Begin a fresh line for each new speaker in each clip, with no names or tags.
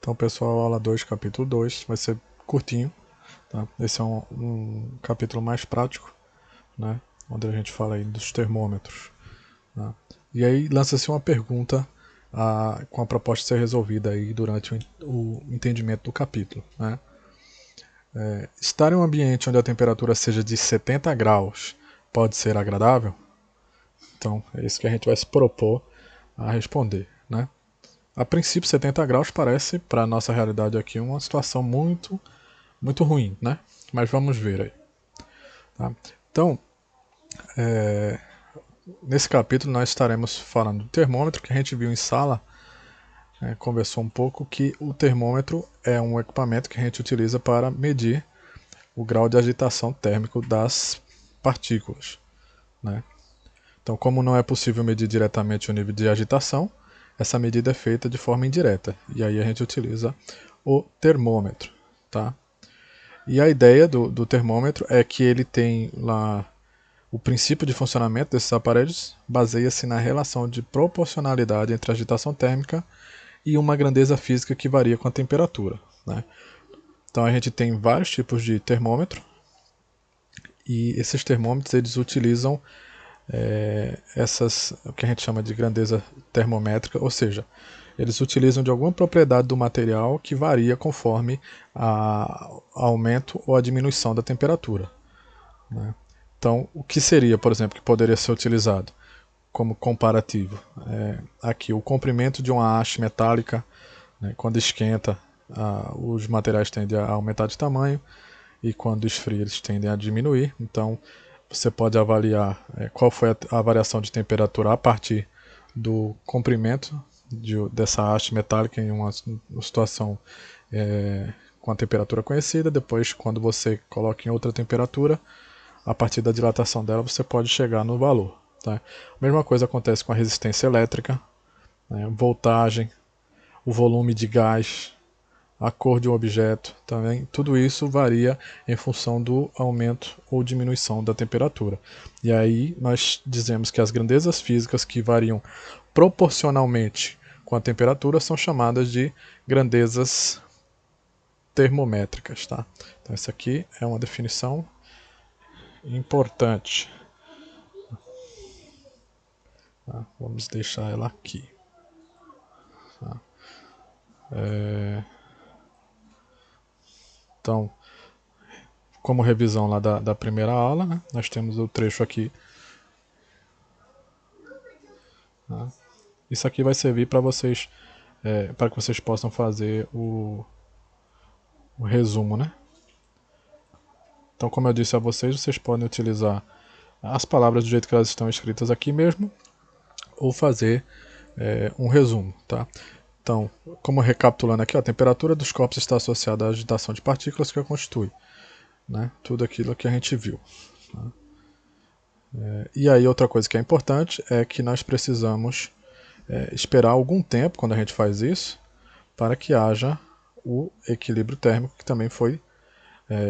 Então, pessoal, aula 2, capítulo 2, vai ser curtinho, tá? Esse é um capítulo mais prático, né? Onde a gente fala aí dos termômetros, né? E aí lança-se uma pergunta com a proposta de ser resolvida aí durante o entendimento do capítulo, né? Estar em um ambiente onde a temperatura seja de 70 graus pode ser agradável? Então, é isso que a gente vai se propor a responder, né? A princípio, 70 graus parece, para a nossa realidade aqui, uma situação muito ruim, né? Mas vamos ver aí. Tá? Então, nesse capítulo nós estaremos falando do termômetro que a gente viu em sala, conversou um pouco que o termômetro é um equipamento que a gente utiliza para medir o grau de agitação térmico das partículas, né? Então, como não é possível medir diretamente o nível de agitação, essa medida é feita de forma indireta, e aí a gente utiliza o termômetro, tá? E a ideia do termômetro é que ele tem lá o princípio de funcionamento desses aparelhos baseia-se na relação de proporcionalidade entre a agitação térmica e uma grandeza física que varia com a temperatura, né? Então a gente tem vários tipos de termômetro e esses termômetros eles utilizam o que a gente chama de grandeza termométrica, ou seja, eles utilizam de alguma propriedade do material que varia conforme aumento ou a diminuição da temperatura, né? Então, o que seria, por exemplo, que poderia ser utilizado como comparativo? Aqui, o comprimento de uma haste metálica, né, quando esquenta, os materiais tendem a aumentar de tamanho e quando esfria eles tendem a diminuir. Então, você pode avaliar qual foi a variação de temperatura a partir do comprimento dessa haste metálica em uma situação com a temperatura conhecida. Depois, quando você coloca em outra temperatura, a partir da dilatação dela você pode chegar no valor, tá? A mesma coisa acontece com a resistência elétrica, né, voltagem, o volume de gás, a cor de um objeto, também tudo isso varia em função do aumento ou diminuição da temperatura. E aí nós dizemos que as grandezas físicas que variam proporcionalmente com a temperatura são chamadas de grandezas termométricas, tá? Então essa aqui é uma definição importante. Tá? Vamos deixar ela aqui. Tá? Então, como revisão lá da primeira aula, né, nós temos o trecho aqui. Tá? Isso aqui vai servir para vocês, para que vocês possam fazer o resumo, né? Então, como eu disse a vocês, vocês podem utilizar as palavras do jeito que elas estão escritas aqui mesmo, ou fazer um resumo, tá? Então, como recapitulando aqui, a temperatura dos corpos está associada à agitação de partículas que a constitui, né? Tudo aquilo que a gente viu. Tá? E aí outra coisa que é importante é que nós precisamos esperar algum tempo quando a gente faz isso para que haja o equilíbrio térmico, que também foi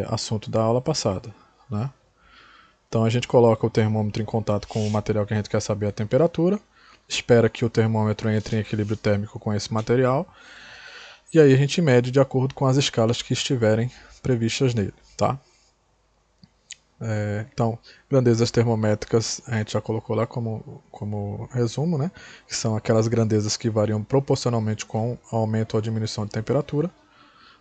assunto da aula passada, né? Então a gente coloca o termômetro em contato com o material que a gente quer saber a temperatura, espera que o termômetro entre em equilíbrio térmico com esse material, e aí a gente mede de acordo com as escalas que estiverem previstas nele, tá? Então, grandezas termométricas a gente já colocou lá como resumo, né? Que são aquelas grandezas que variam proporcionalmente com aumento ou diminuição de temperatura.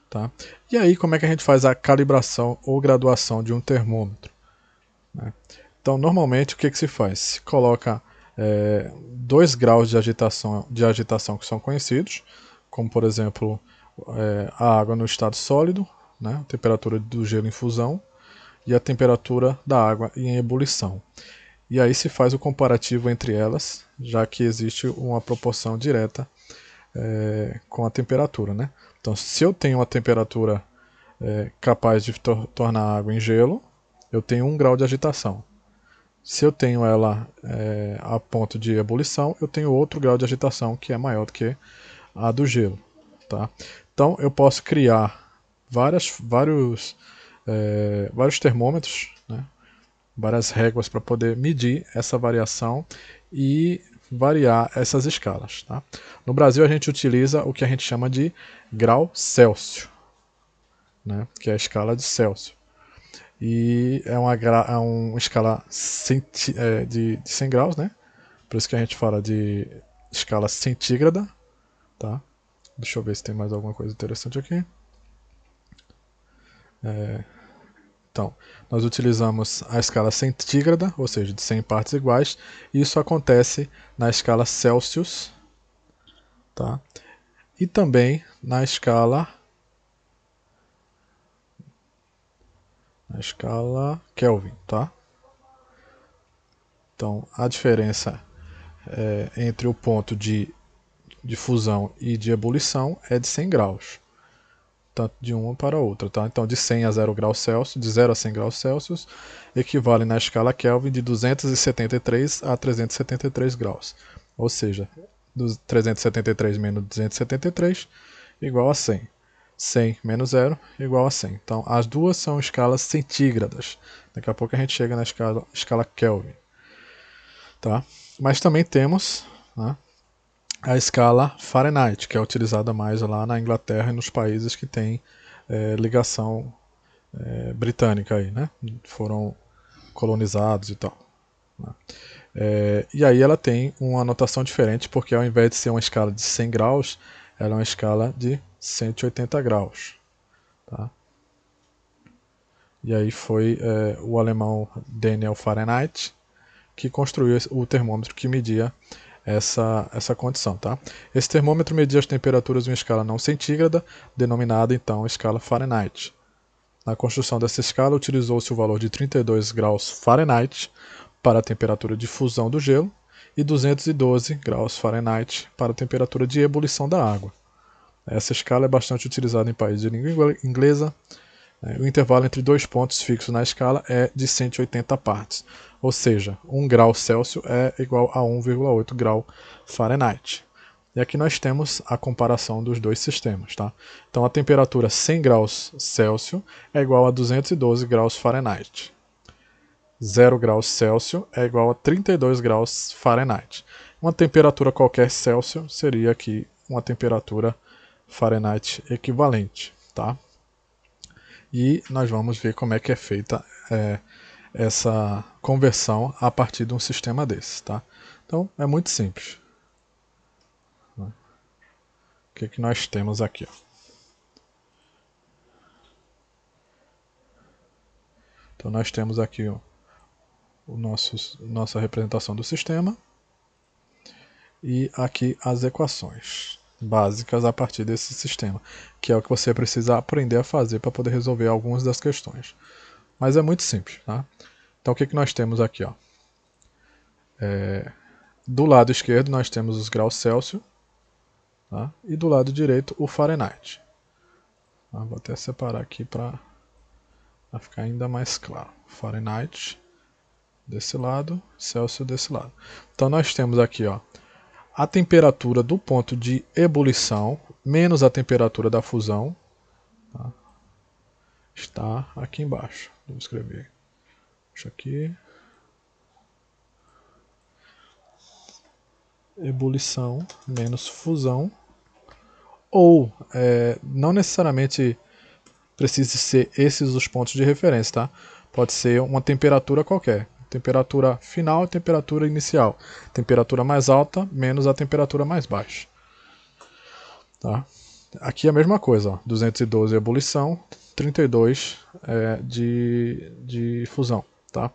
Tá? E aí, como é que a gente faz a calibração ou graduação de um termômetro? Né? Então, normalmente, o que se faz? Se coloca 2 graus de agitação que são conhecidos, como, por exemplo, a água no estado sólido, né? A temperatura do gelo em fusão, e a temperatura da água em ebulição. E aí se faz o comparativo entre elas, já que existe uma proporção direta com a temperatura, né? Então, se eu tenho uma temperatura capaz de tornar a água em gelo, eu tenho 1 grau de agitação. Se eu tenho ela a ponto de ebulição, eu tenho outro grau de agitação que é maior do que a do gelo. Tá? Então, eu posso criar vários termômetros, né? Várias réguas para poder medir essa variação e variar essas escalas. Tá? No Brasil a gente utiliza o que a gente chama de grau Celsius, né? Que é a escala de Celsius. E é uma escala de 100 graus, né? Por isso que a gente fala de escala centígrada. Tá? Deixa eu ver se tem mais alguma coisa interessante aqui. Então, nós utilizamos a escala centígrada, ou seja, de 100 partes iguais, e isso acontece na escala Celsius, tá? E também na escala Kelvin, tá? Então, a diferença entre o ponto de fusão e de ebulição é de 100 graus. Tanto de uma para outra, tá? Então, de 100 a 0 graus Celsius, de 0 a 100 graus Celsius, equivale na escala Kelvin de 273 a 373 graus. Ou seja, 373 menos 273 igual a 100. 100 menos 0 igual a 100. Então, as duas são escalas centígradas. Daqui a pouco a gente chega na escala Kelvin. Tá? Mas também temos, né, a escala Fahrenheit, que é utilizada mais lá na Inglaterra e nos países que têm ligação britânica aí, né? Foram colonizados e tal. Né? E aí ela tem uma notação diferente, porque ao invés de ser uma escala de 100 graus, ela é uma escala de 180 graus. Tá? E aí foi o alemão Daniel Fahrenheit que construiu o termômetro que media essa condição. Tá? Esse termômetro media as temperaturas em uma escala não centígrada, denominada então escala Fahrenheit. Na construção dessa escala, utilizou-se o valor de 32 graus Fahrenheit para a temperatura de fusão do gelo e 212 graus Fahrenheit para a temperatura de ebulição da água. Essa escala é bastante utilizada em países de língua inglesa. O intervalo entre dois pontos fixos na escala é de 180 partes, ou seja, 1 grau Celsius é igual a 1,8 grau Fahrenheit. E aqui nós temos a comparação dos dois sistemas. Tá? Então a temperatura 100 graus Celsius é igual a 212 graus Fahrenheit. 0 graus Celsius é igual a 32 graus Fahrenheit. Uma temperatura qualquer Celsius seria aqui uma temperatura Fahrenheit equivalente. Tá? E nós vamos ver como é que é feita essa conversão a partir de um sistema desse. Tá? Então é muito simples. O que nós temos aqui? Ó? Então nós temos aqui nossa representação do sistema e aqui as equações básicas a partir desse sistema, que é o que você precisa aprender a fazer para poder resolver algumas das questões. Mas é muito simples. Tá? Então o que nós temos aqui? Ó? Do lado esquerdo nós temos os graus Celsius, tá? E do lado direito o Fahrenheit. Tá? Vou até separar aqui para ficar ainda mais claro. Fahrenheit desse lado, Celsius desse lado. Então nós temos aqui, ó, a temperatura do ponto de ebulição menos a temperatura da fusão, tá? Está aqui embaixo. Vou escrever. Deixa aqui. Ebulição menos fusão. Ou não necessariamente precisa ser esses os pontos de referência, tá? Pode ser uma temperatura qualquer. Temperatura final e temperatura inicial. Temperatura mais alta menos a temperatura mais baixa. Tá? Aqui é a mesma coisa. Ó. 212 ebulição, 32 de fusão. Tá?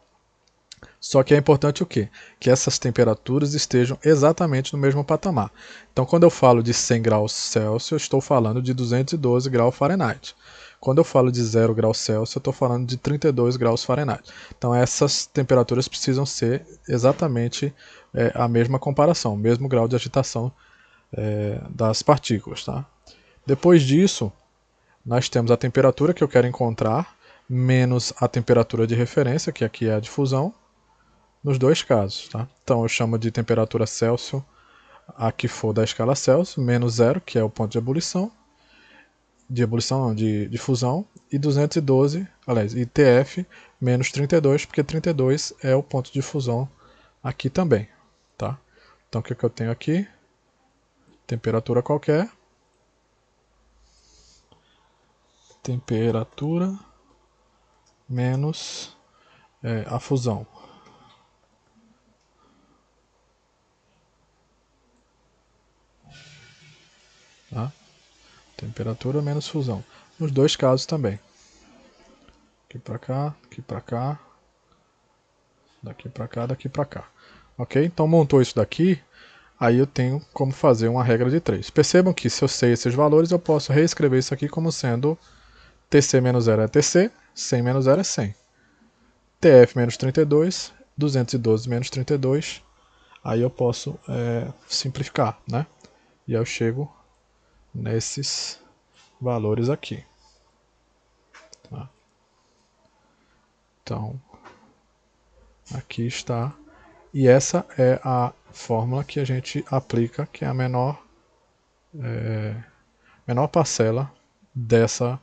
Só que é importante o quê? Que essas temperaturas estejam exatamente no mesmo patamar. Então, quando eu falo de 100 graus Celsius, eu estou falando de 212 graus Fahrenheit. Quando eu falo de 0 graus Celsius, eu estou falando de 32 graus Fahrenheit. Então, essas temperaturas precisam ser exatamente a mesma comparação, o mesmo grau de agitação das partículas. Tá? Depois disso, nós temos a temperatura que eu quero encontrar, menos a temperatura de referência, que aqui é a de fusão, nos dois casos. Tá? Então, eu chamo de temperatura Celsius, a que for da escala Celsius, menos 0, que é o ponto de ebulição, de fusão, e 212, aliás, e TF menos 32, porque 32 é o ponto de fusão aqui também. Tá? Então o que eu tenho aqui? Temperatura qualquer. Temperatura menos a fusão. Tá? Temperatura menos fusão. Nos dois casos também. Aqui para cá, aqui para cá. Daqui para cá, daqui para cá. Ok? Então montou isso daqui. Aí eu tenho como fazer uma regra de 3. Percebam que se eu sei esses valores, eu posso reescrever isso aqui como sendo TC menos 0 é TC, 100 menos 0 é 100. TF menos 32, 212 menos 32. Aí eu posso simplificar, né? E aí eu chego nesses valores aqui. Tá? Então, aqui está. E essa é a fórmula que a gente aplica, que é a menor parcela dessa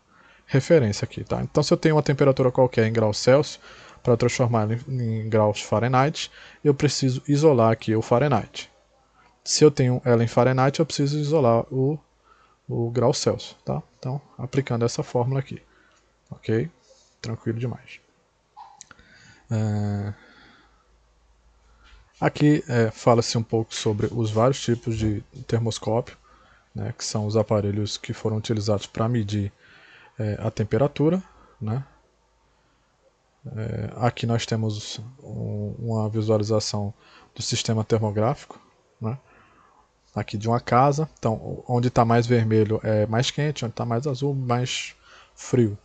referência aqui. Tá? Então, se eu tenho uma temperatura qualquer em graus Celsius, para transformar em graus Fahrenheit, eu preciso isolar aqui o Fahrenheit. Se eu tenho ela em Fahrenheit, eu preciso isolar o grau Celsius. Tá? Então, aplicando essa fórmula aqui. Ok? Tranquilo demais. Aqui fala-se um pouco sobre os vários tipos de termoscópio, né, que são os aparelhos que foram utilizados para medir a temperatura. Né? Aqui nós temos uma visualização do sistema termográfico, né? Aqui de uma casa. Então, onde está mais vermelho é mais quente, onde está mais azul, mais frio.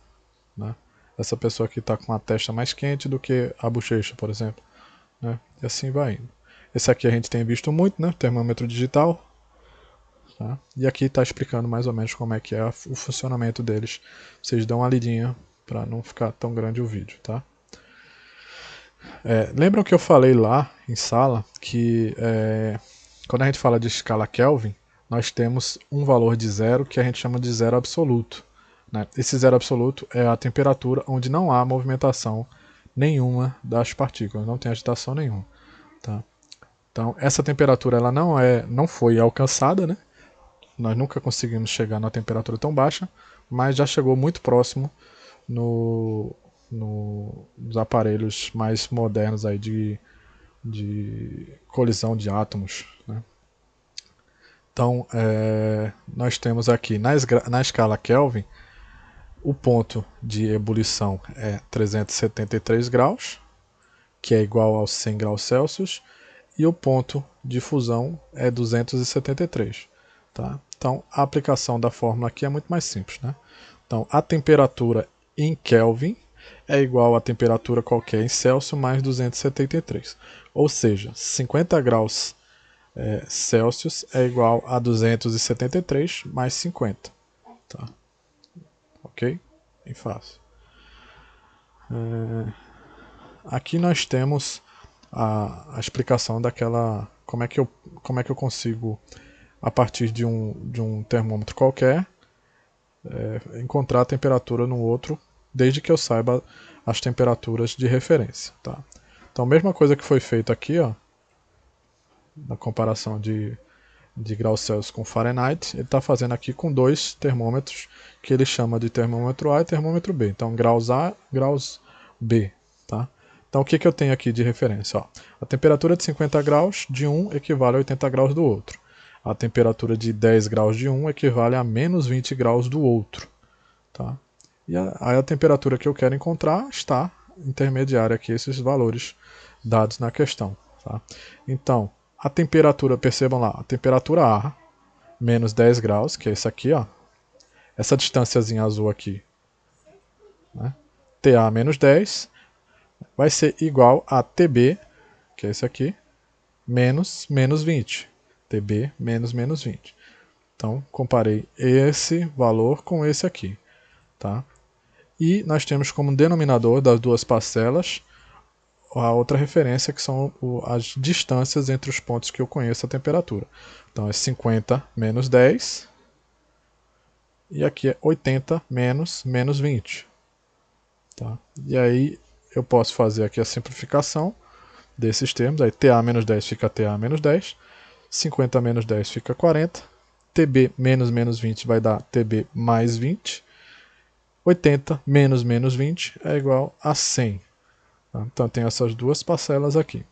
Né? Essa pessoa aqui está com a testa mais quente do que a bochecha, por exemplo. Né? E assim vai indo. Esse aqui a gente tem visto muito, né? Termômetro digital. Tá? E aqui está explicando mais ou menos como é que é o funcionamento deles. Vocês dão uma lidinha para não ficar tão grande o vídeo. Tá? Lembram que eu falei lá em sala que quando a gente fala de escala Kelvin, nós temos um valor de zero que a gente chama de zero absoluto. Né? Esse zero absoluto é a temperatura onde não há movimentação nenhuma das partículas, não tem agitação nenhuma. Tá? Então, essa temperatura ela não foi alcançada, né? Nós nunca conseguimos chegar numa temperatura tão baixa, mas já chegou muito próximo nos aparelhos mais modernos aí de colisão de átomos. Né? Então, nós temos aqui na escala Kelvin, o ponto de ebulição é 373 graus, que é igual aos 100 graus Celsius, e o ponto de fusão é 273. Tá? Então, a aplicação da fórmula aqui é muito mais simples. Né? Então, a temperatura em Kelvin é igual à temperatura qualquer em Celsius mais 273. Ou seja, 50 graus Celsius é igual a 273 mais 50. Tá? Ok? Bem fácil. Aqui nós temos a explicação daquela... Como é que eu consigo, a partir de um termômetro qualquer, encontrar a temperatura no outro, desde que eu saiba as temperaturas de referência. Tá? Então, a mesma coisa que foi feita aqui, ó, na comparação de graus Celsius com Fahrenheit, ele está fazendo aqui com dois termômetros que ele chama de termômetro A e termômetro B. Então, graus A, graus B. Tá? Então, o que eu tenho aqui de referência? Ó, a temperatura de 50 graus de um equivale a 80 graus do outro. A temperatura de 10 graus de um equivale a menos 20 graus do outro. Tá? E aí a temperatura que eu quero encontrar está intermediária aqui, esses valores dados na questão. Tá? Então, a temperatura, percebam lá, a temperatura A, menos 10 graus, que é isso aqui, ó, essa distânciazinha azul aqui, né? TA menos 10, vai ser igual a TB, que é esse aqui, menos 20. TB menos 20. Então, comparei esse valor com esse aqui. Tá? E nós temos como denominador das duas parcelas a outra referência, que são as distâncias entre os pontos que eu conheço a temperatura. Então é 50 menos 10, e aqui é 80 menos 20. Tá? E aí eu posso fazer aqui a simplificação desses termos. Aí TA menos 10 fica TA menos 10. 50 menos 10 fica 40. TB menos 20 vai dar TB mais 20. 80 menos 20 é igual a 100. Tá? Então, eu tenho essas duas parcelas aqui.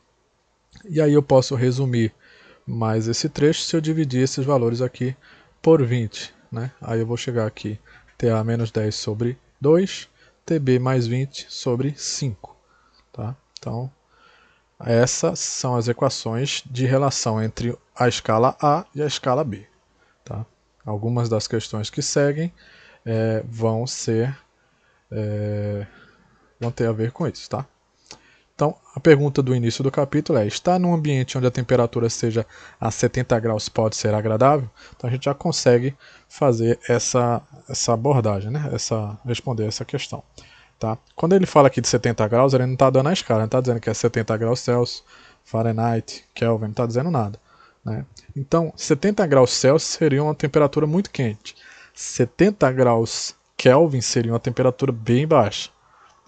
E aí eu posso resumir mais esse trecho se eu dividir esses valores aqui por 20. Né? Aí eu vou chegar aqui, TA menos 10 sobre 2, TB mais 20 sobre 5. Tá? Então, essas são as equações de relação entre a escala A e a escala B. Tá? Algumas das questões que seguem vão ter a ver com isso. Tá? Então, a pergunta do início do capítulo é: está num ambiente onde a temperatura seja a 70 graus pode ser agradável? Então a gente já consegue fazer essa abordagem, né? Responder essa questão. Tá? Quando ele fala aqui de 70 graus, ele não está dando a escala, não está dizendo que é 70 graus Celsius, Fahrenheit, Kelvin, não está dizendo nada. Né? Então, 70 graus Celsius seria uma temperatura muito quente. 70 graus Kelvin seria uma temperatura bem baixa.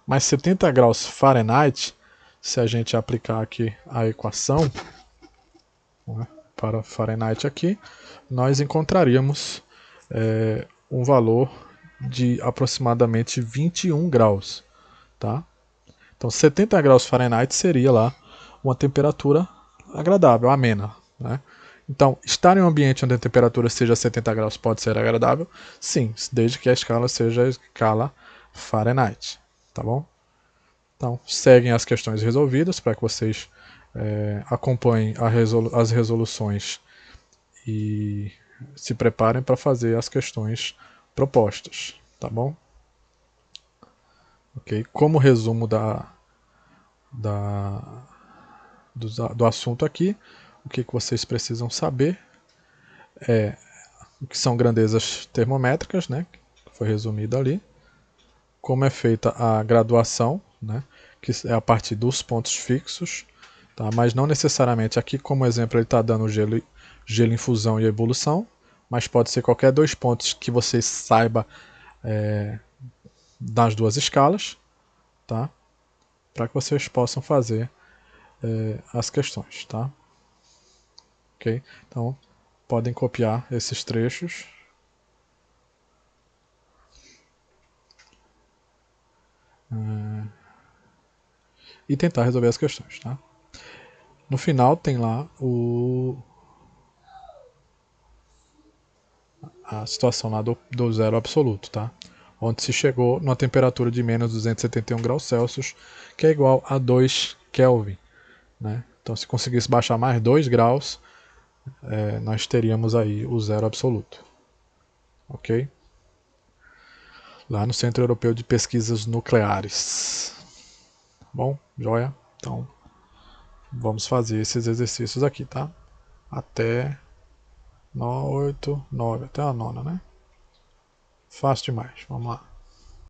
Mas 70 graus Fahrenheit, se a gente aplicar aqui a equação, né, para Fahrenheit aqui, nós encontraríamos um valor de aproximadamente 21 graus. Tá? Então 70 graus Fahrenheit seria lá uma temperatura agradável, amena. Né? Então, estar em um ambiente onde a temperatura seja 70 graus pode ser agradável? Sim, desde que a escala seja a escala Fahrenheit. Tá bom? Então, seguem as questões resolvidas para que vocês acompanhem as resoluções e se preparem para fazer as questões propostas. Tá bom? Ok? Como resumo do assunto aqui, o que vocês precisam saber é o que são grandezas termométricas, né, que foi resumido ali, como é feita a graduação, né, que é a partir dos pontos fixos, tá, mas não necessariamente aqui, como exemplo, ele está dando gelo em fusão e ebulição, mas pode ser qualquer dois pontos que você saiba das duas escalas, tá, para que vocês possam fazer as questões, tá? Ok? Então, podem copiar esses trechos e tentar resolver as questões, tá? No final tem lá a situação lá do zero absoluto, tá? Onde se chegou numa temperatura de menos 271 graus Celsius, que é igual a 2 Kelvin, né? Então, se conseguisse baixar mais 2 graus, nós teríamos aí o zero absoluto. Ok? Lá no Centro Europeu de Pesquisas Nucleares. Bom, joia? Então, vamos fazer esses exercícios aqui, tá? Até 8, 9, até a nona, né? Fácil demais. Vamos lá.